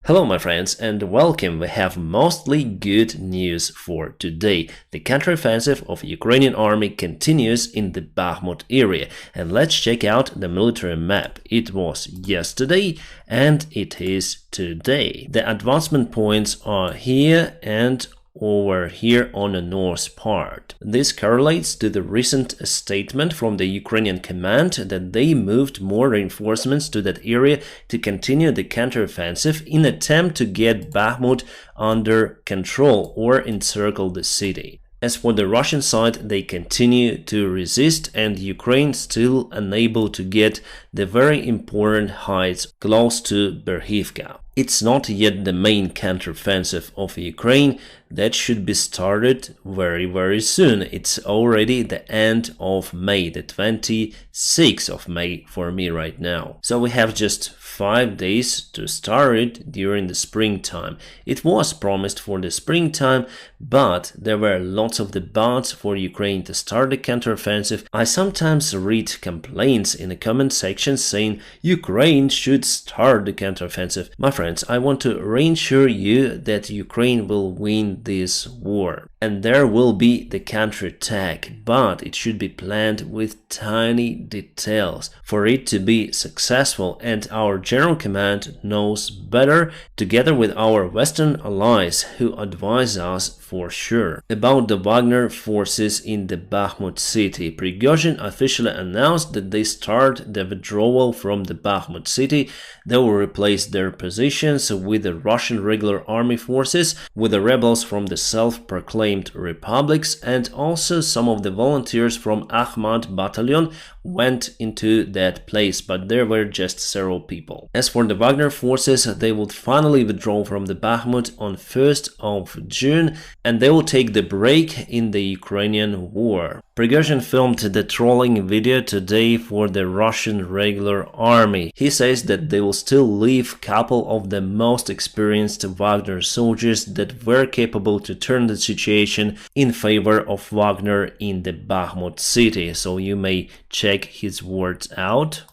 Hello my friends and welcome. We have mostly good news for today. The counteroffensive of Ukrainian army continues in the Bakhmut area, and let's check out the military map. It was yesterday and it is today. The advancement points are here and over here on the north part. This correlates to the recent statement from the Ukrainian command that they moved more reinforcements to that area to continue the counteroffensive in attempt to get Bakhmut under control or encircle the city. As for the Russian side, they continue to resist and Ukraine still unable to get the very important heights close to Berhivka. It's not yet the main counteroffensive of Ukraine. That should be started very soon. It's already the end of May, the 26th of May for me right now. So we have just 5 days to start it during the springtime. It was promised for the springtime, but there were lots of debates for Ukraine to start the counteroffensive. I sometimes read complaints in the comment section saying Ukraine should start the counteroffensive. My friends, I want to reassure you that Ukraine will win this war. And there will be the counterattack, but it should be planned with tiny details for it to be successful, and our General Command knows better, together with our Western allies who advise us for sure. About the Wagner forces in the Bakhmut city, Prigozhin officially announced that they start the withdrawal from the Bakhmut city. They will replace their positions with the Russian regular army forces, with the rebels from the self-proclaimed republics, and also some of the volunteers from Ahmad battalion went into that place, but there were just several people. As for the Wagner forces, they would finally withdraw from the Bakhmut on 1st of June, and they will take the break in the Ukrainian war. Prigozhin filmed the trolling video today for the Russian regular army. He says that they will still leave couple of the most experienced Wagner soldiers that were capable to turn the situation in favor of Wagner in the Bakhmut city. So you may check his words out.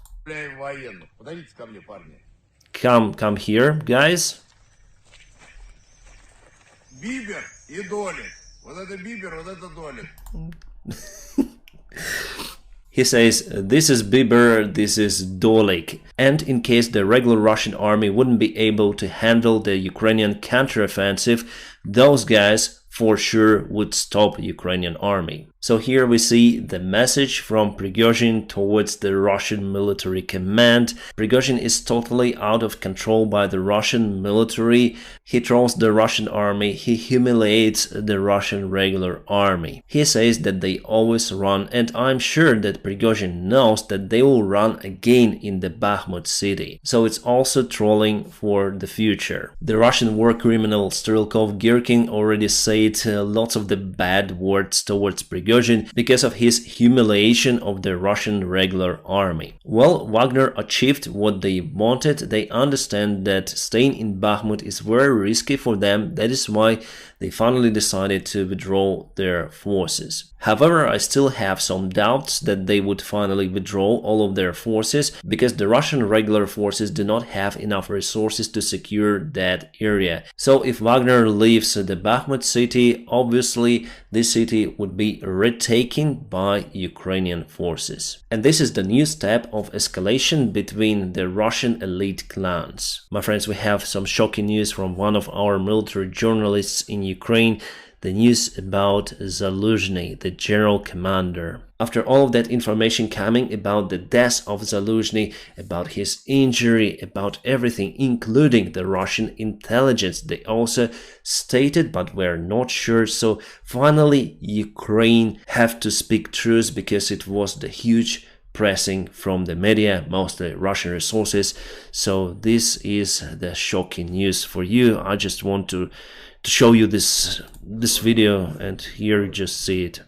Come here, guys. Бибер и Долик. Вот это Бибер, вот это Долик. He says, this is Bieber, this is Dolik. And in case the regular Russian army wouldn't be able to handle the Ukrainian counteroffensive, those guys for sure would stop Ukrainian army. So here we see the message from Prigozhin towards the Russian military command. Prigozhin is totally out of control by the Russian military. He trolls the Russian army. He humiliates the Russian regular army. He says that they always run, and I'm sure that Prigozhin knows that they will run again in the Bakhmut city. So it's also trolling for the future. The Russian war criminal Strelkov-Girkin already said lots of the bad words towards Prigozhin because of his humiliation of the Russian regular army. Well, Wagner achieved what they wanted. They understand that staying in Bakhmut is very risky for them. That is why they finally decided to withdraw their forces. However, I still have some doubts that they would finally withdraw all of their forces because the Russian regular forces do not have enough resources to secure that area. So if Wagner leaves the Bakhmut city, obviously this city would be retaken by Ukrainian forces. And this is the new step of escalation between the Russian elite clans. My friends, we have some shocking news from one of our military journalists in Ukraine. The news about Zaluzhny, the general commander. After all of that information coming about the death of Zaluzhny, about his injury, about everything, including the Russian intelligence, they also stated, but we're not sure. So finally, Ukraine have to speak truth because it was the huge pressing from the media, mostly Russian resources. So this is the shocking news for you. I just want to show you this video, and here you just see it.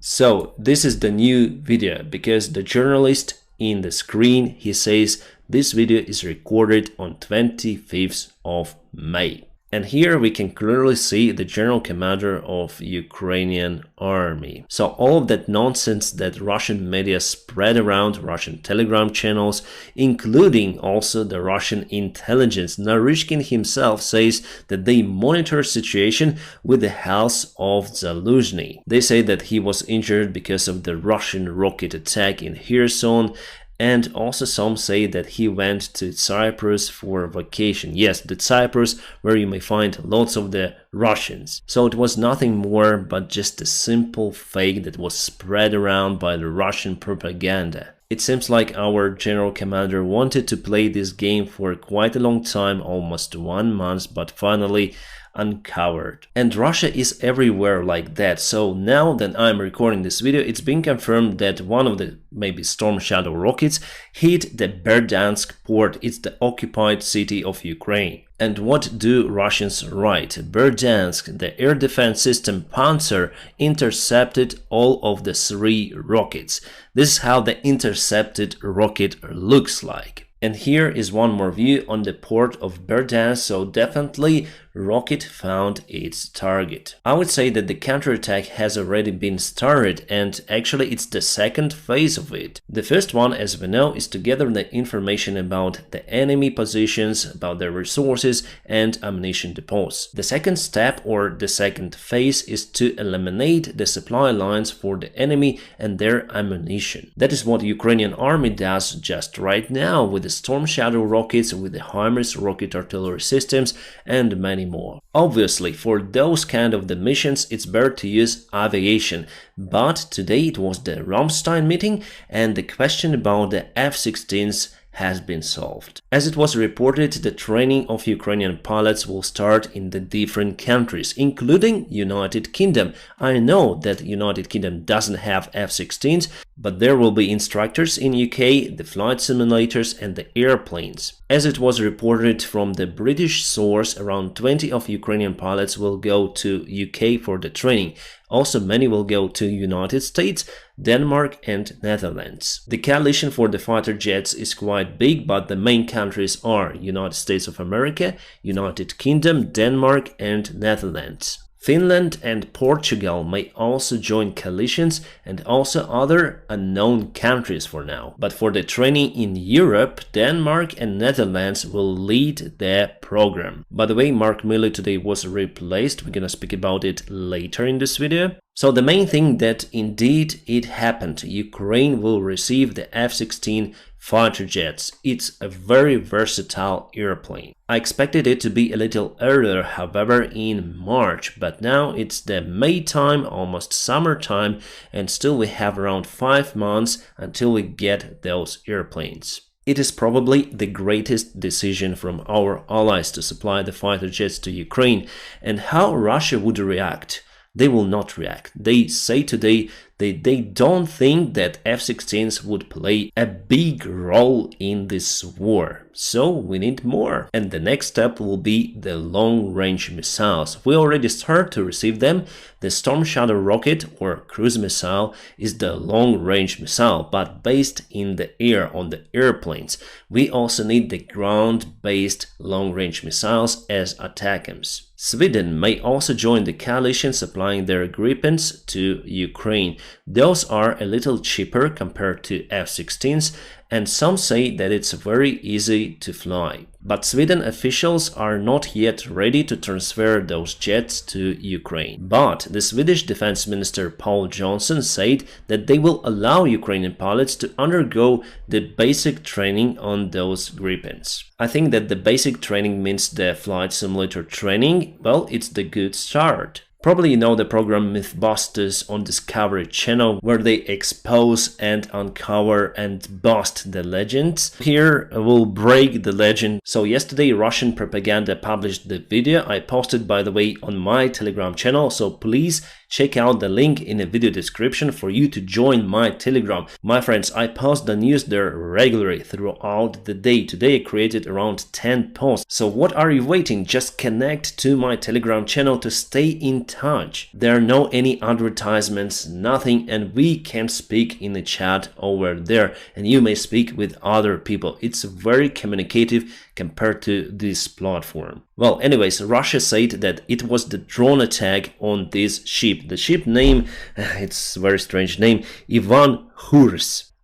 So this is the new video because the journalist in the screen, he says this video is recorded on 25th of May. And here we can clearly see the general commander of Ukrainian army. So all of that nonsense that Russian media spread around, Russian Telegram channels, including also the Russian intelligence. Naryshkin himself says that they monitor situation with the house of Zelensky. They say that he was injured because of the Russian rocket attack in Kherson. And also some say that he went to Cyprus for vacation. Yes, the Cyprus where you may find lots of the Russians. So it was nothing more but just a simple fake that was spread around by the Russian propaganda. It seems like our general commander wanted to play this game for quite a long time, almost 1 month, but finally uncovered. And Russia is everywhere like that. So now that I'm recording this video, it's been confirmed that one of the maybe Storm Shadow rockets hit the Berdyansk port. It's the occupied city of Ukraine. And what do Russians write? Berdyansk, the air defense system Panzer, intercepted all of the 3 rockets. This is how the intercepted rocket looks like. And here is one more view on the port of Berdyansk, so definitely rocket found its target. I would say that the counterattack has already been started, and actually it's the second phase of it. The first one, as we know, is to gather the information about the enemy positions, about their resources and ammunition depots. The second step, or the second phase, is to eliminate the supply lines for the enemy and their ammunition. That is what the Ukrainian army does just right now with the Storm Shadow rockets, with the HIMARS rocket artillery systems and many more. Obviously, for those kind of the missions, it's better to use aviation, but today it was the Ramstein meeting and the question about the F-16s has been solved. As it was reported, the training of Ukrainian pilots will start in the different countries, including United Kingdom. I know that United Kingdom doesn't have F-16s, but there will be instructors in UK, the flight simulators and the airplanes. As it was reported from the British source, around 20 of Ukrainian pilots will go to UK for the training. Also, many will go to United States, Denmark and Netherlands. The coalition for the fighter jets is quite big, but the main countries are United States of America, United Kingdom, Denmark and Netherlands. Finland and Portugal may also join coalitions, and also other unknown countries for now. But for the training in Europe, Denmark and Netherlands will lead the program. By the way, Mark Milley today was replaced. We're gonna speak about it later in this video. So the main thing that indeed it happened, Ukraine will receive the F-16 fighter jets. It's a very versatile airplane. I expected it to be a little earlier, however, in March, but now it's the May time, almost summertime, and still we have around 5 months until we get those airplanes. It is probably the greatest decision from our allies to supply the fighter jets to Ukraine, and how Russia would react. They will not react. They say today they don't think that F-16s would play a big role in this war. So we need more. And the next step will be the long-range missiles. We already start to receive them. The Storm Shadow rocket or cruise missile is the long-range missile, but based in the air on the airplanes. We also need the ground-based long-range missiles as ATACMS. Sweden may also join the coalition supplying their Gripens to Ukraine. Those are a little cheaper compared to F-16s, and some say that it's very easy to fly. But Sweden officials are not yet ready to transfer those jets to Ukraine. But the Swedish Defense Minister Paul Johnson said that they will allow Ukrainian pilots to undergo the basic training on those Gripens. I think that the basic training means the flight simulator training. Well, it's the good start. Probably you know the program Mythbusters on Discovery Channel, where they expose and uncover and bust the legends. Here we'll break the legend. So yesterday Russian propaganda published the video I posted, by the way, on my Telegram channel, so please check out the link in the video description for you to join my Telegram. My friends, I post the news there regularly throughout the day. Today I created around 10 posts. So what are you waiting? Just connect to my Telegram channel to stay in touch. There are no any advertisements, nothing, and we can speak in the chat over there, and you may speak with other people. It's very communicative compared to this platform. Well, anyways, Russia said that it was the drone attack on this ship. The ship name, it's a very strange name, yevgeny.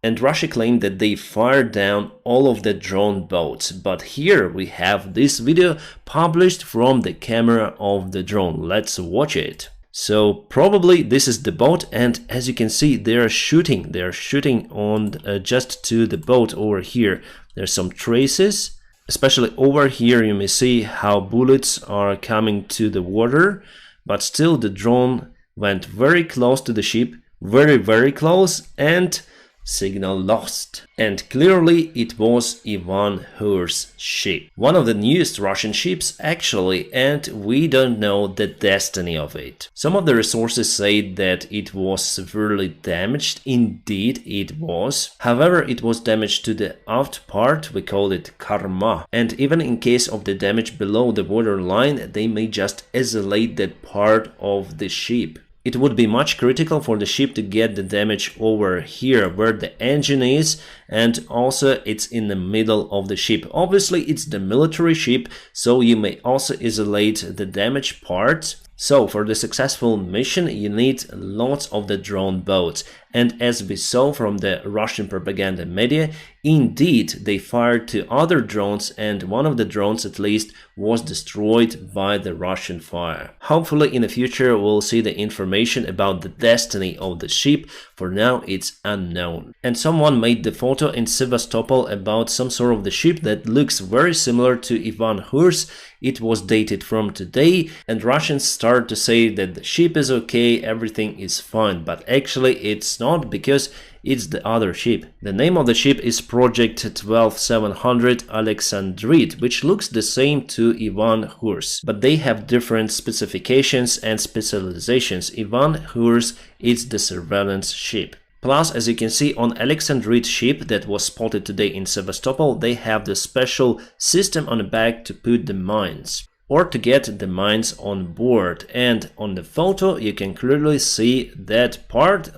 And Russia claimed that they fired down all of the drone boats. But here we have this video published from the camera of the drone. Let's watch it. So probably this is the boat, and as you can see, they are shooting on just to the boat over here. There's some traces, especially over here. You may see how bullets are coming to the water, but still the drone went very close to the ship, very close, and signal lost. And clearly it was yevgeny's ship, one of the newest Russian ships actually, and we don't know the destiny of it. Some of the resources say that it was severely damaged. Indeed it was. However, it was damaged to the aft part, we call it karma, and even in case of the damage below the waterline, they may just isolate that part of the ship. It would be much critical for the ship to get the damage over here where the engine is, and also it's in the middle of the ship. Obviously it's the military ship, so you may also isolate the damaged parts. So for the successful mission you need lots of the drone boats, and as we saw from the Russian propaganda media, indeed they fired to other drones, and one of the drones at least was destroyed by the Russian fire. Hopefully in the future we'll see the information about the destiny of the ship. For now it's unknown. And someone made the photo in Sevastopol about some sort of the ship that looks very similar to yevgeny's. It was dated from today, and Russians start to say that the ship is okay, everything is fine, but actually it's not, because it's the other ship. The name of the ship is Project 12700 Alexandrite, which looks the same to yevgeny's, but they have different specifications and specializations. Yevgeny's is the surveillance ship. Plus, as you can see on Alexandrite ship that was spotted today in Sevastopol, they have the special system on the back to put the mines, or to get the mines on board. And on the photo you can clearly see that part.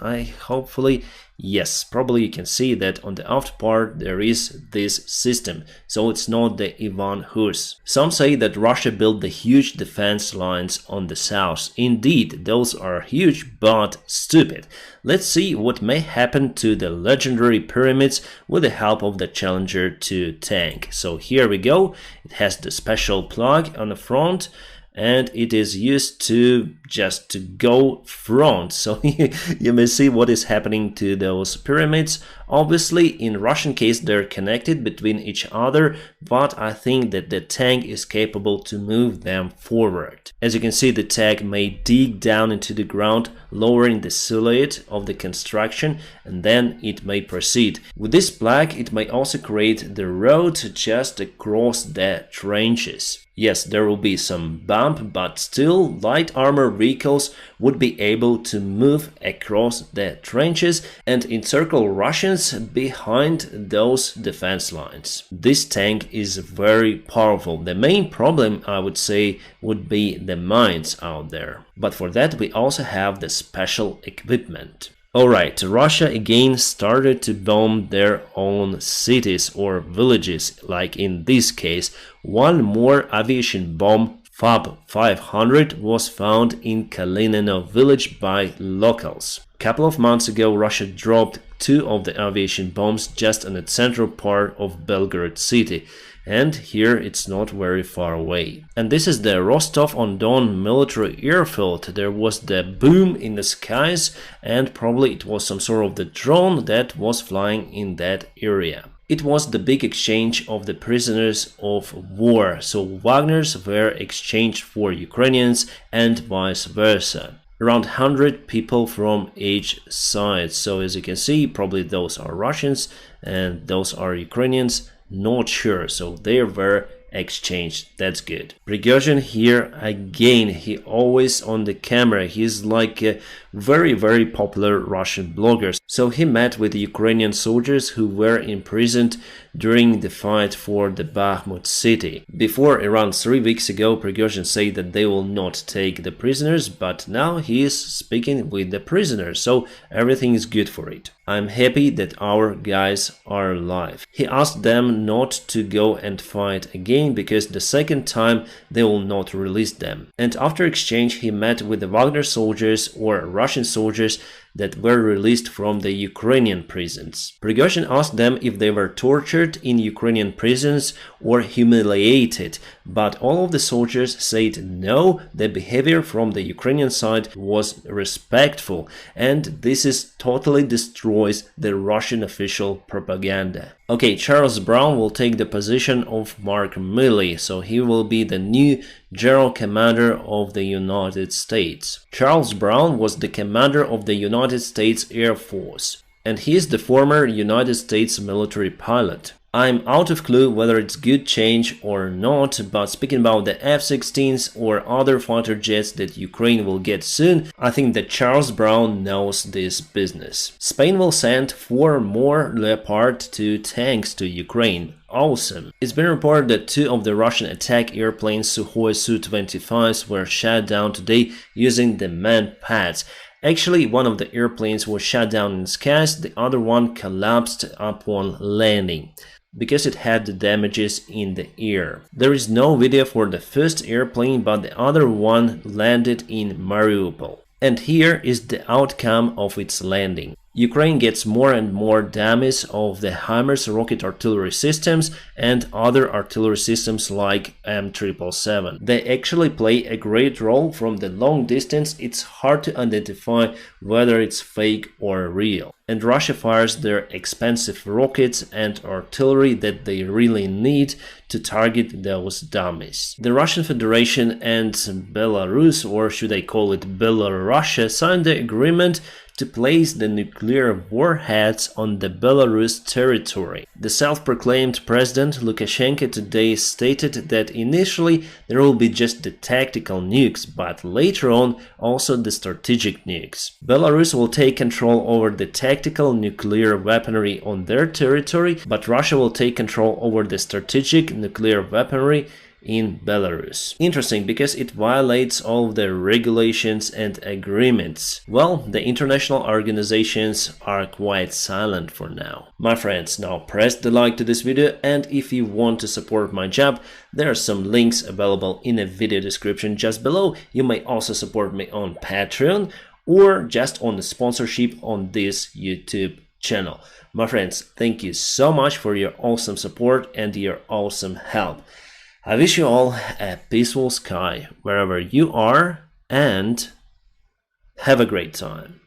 Yes, probably you can see that on the aft part there is this system, so it's not the yevgeny's. Some say that Russia built the huge defense lines on the south. Indeed, those are huge but stupid. Let's see what may happen to the legendary pyramids with the help of the Challenger 2 tank. So here we go. It has the special plug on the front, and it is used to just to go front. So you may see what is happening to those pyramids. Obviously in Russian case they're connected between each other, but I think that the tank is capable to move them forward. As you can see, the tank may dig down into the ground, lowering the silhouette of the construction, and then it may proceed. With this plug it may also create the road just across the trenches. Yes, there will be some bump, but still light armor vehicles would be able to move across the trenches and encircle Russians behind those defense lines. This tank is very powerful. The main problem, I would say, would be the mines out there. But for that we also have the special equipment. Alright, Russia again started to bomb their own cities or villages, like in this case. One more aviation bomb, FAB 500, was found in Kalinino village by locals. A couple of months ago Russia dropped 2 of the aviation bombs just in the central part of Belgorod city. And here it's not very far away. And this is the Rostov-on-Don military airfield. There was the boom in the skies, and probably it was some sort of the drone that was flying in that area. It was the big exchange of the prisoners of war, so Wagners were exchanged for Ukrainians and vice versa. Around 100 people from each side. So as you can see, probably those are Russians and those are Ukrainians. Not sure, so they were exchanged. That's good. Prigozhin here again, he always on the camera. He's like a very popular Russian blogger. So he met with Ukrainian soldiers who were imprisoned during the fight for the Bakhmut city. Before, around 3 weeks ago, Prigozhin said that they will not take the prisoners, but now he is speaking with the prisoners, so everything is good for it. I'm happy that our guys are alive. He asked them not to go and fight again because the second time they will not release them. And after exchange, he met with the Wagner soldiers or Russian soldiers that were released from the Ukrainian prisons. Prigozhin asked them if they were tortured in Ukrainian prisons or humiliated, but all of the soldiers said no, the behavior from the Ukrainian side was respectful, and this is totally destroys the Russian official propaganda. Okay, Charles Brown will take the position of Mark Milley, so he will be the new General Commander of the United States. Charles Brown was the commander of the United States Air Force, and he is the former United States military pilot. I'm out of clue whether it's good change or not, but speaking about the F-16s or other fighter jets that Ukraine will get soon, I think that Charles Brown knows this business. Spain will send 4 more Leopard 2 tanks to Ukraine. Awesome. It's been reported that 2 of the Russian attack airplanes Sukhoi Su-25s were shot down today using the manned pads. Actually, one of the airplanes was shot down in skies, the other one collapsed upon landing because it had damages in the air. There is no video for the first airplane, but the other one landed in Mariupol. And here is the outcome of its landing. Ukraine gets more and more damage of the HIMARS rocket artillery systems and other artillery systems like M777. They actually play a great role from the long distance. It's hard to identify whether it's fake or real. And Russia fires their expensive rockets and artillery that they really need to target those dummies. The Russian Federation and Belarus, or should I call it Belarus, signed the agreement to place the nuclear warheads on the Belarus territory. The self-proclaimed President Lukashenko today stated that initially there will be just the tactical nukes, but later on also the strategic nukes. Belarus will take control over the tactical nuclear weaponry on their territory, but Russia will take control over the strategic nuclear weaponry in Belarus. Interesting, because it violates all the regulations and agreements. Well, the international organizations are quite silent for now. My friends, now press the like to this video, and if you want to support my job, there are some links available in the video description just below. You may also support me on Patreon or just on the sponsorship on this YouTube channel. My friends, thank you so much for your awesome support and your awesome help. I wish you all a peaceful sky wherever you are, and have a great time.